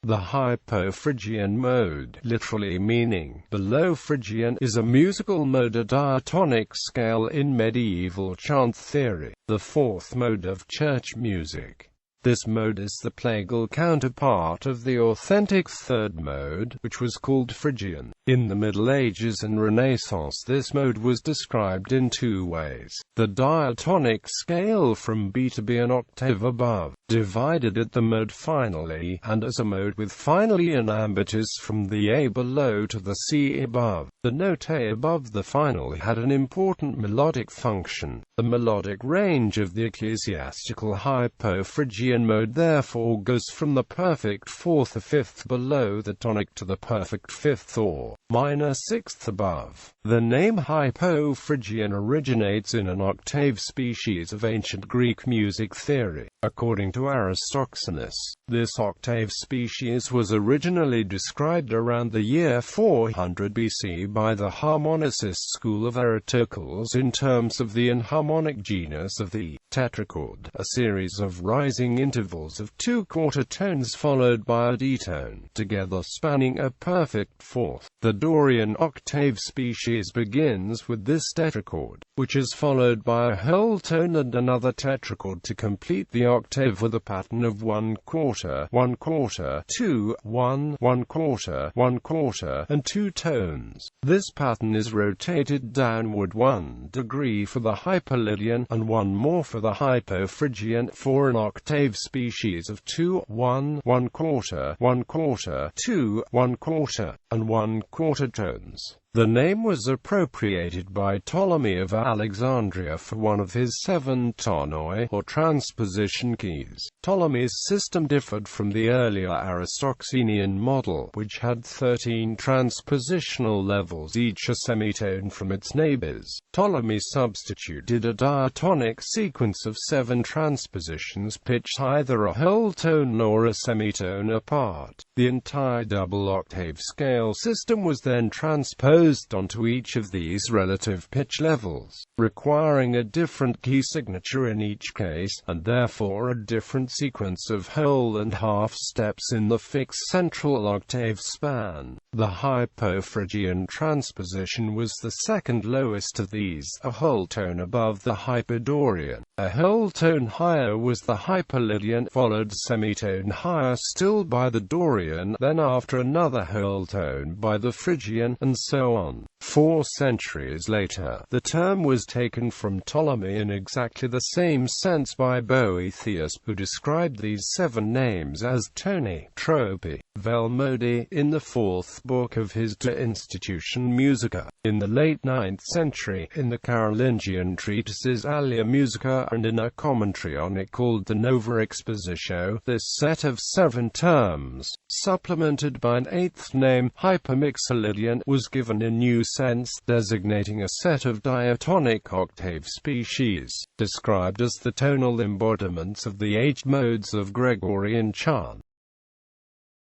The Hypophrygian mode, literally meaning the Low Phrygian, is a musical mode, a diatonic scale in medieval chant theory, the fourth mode of church music. This mode is the plagal counterpart of the authentic third mode, which was called Phrygian. In the Middle Ages and Renaissance, this mode was described in two ways: the diatonic scale from B to B, an octave above, divided at the mode finally, and as a mode with finally an ambitus from the A below to the C above. The note A above the final had an important melodic function. The melodic range of the ecclesiastical Hypophrygian mode therefore goes from the perfect fourth or fifth below the tonic to the perfect fifth or minor sixth above. The name Hypophrygian originates in an octave species of ancient Greek music theory. According to Aristoxenus, this octave species was originally described around the year 400 BC by the harmonicist school of Eratocles in terms of the enharmonic genus of the tetrachord, a series of rising intervals of two quarter tones followed by a ditone, together spanning a perfect fourth. The Dorian octave species begins with this tetrachord, which is followed by a whole tone and another tetrachord to complete the octave with a pattern of 1 quarter, 1 quarter, 2, 1, 1 quarter, 1 quarter, and 2 tones. This pattern is rotated downward 1 degree for the Hypolydian, and 1 more for the Hypophrygian, for an octave species of 2, 1, 1 quarter, 1 quarter, 2, 1 quarter, and 1 quarter tones. The name was appropriated by Ptolemy of Alexandria for one of his 7 tonoi, or transposition keys. Ptolemy's system differed from the earlier Aristoxenean model, which had 13 transpositional levels, each a semitone from its neighbors. Ptolemy substituted a diatonic sequence of 7 transpositions pitched either a whole tone or a semitone apart. The entire double octave scale system was then transposed onto each of these relative pitch levels, requiring a different key signature in each case, and therefore a different sequence of whole and half steps in the fixed central octave span. The Hypophrygian transposition was the second lowest of these, a whole tone above the Hypodorian. A whole tone higher was the Hypolydian, followed semitone higher still by the Dorian, then after another whole tone by the Phrygian, and so on. 4 centuries later, the term was taken from Ptolemy in exactly the same sense by Boethius, who described these 7 names as toni, tropi, vel modi, in the 4th book of his De Institution Musica. In the late 9th century, in the Carolingian treatises Alia Musica and in a commentary on it called the Nova Expositio, this set of 7 terms, supplemented by an 8th name, Hypomixolydian, was given a new sense, designating a set of diatonic octave species, described as the tonal embodiments of the 8 modes of Gregorian chant.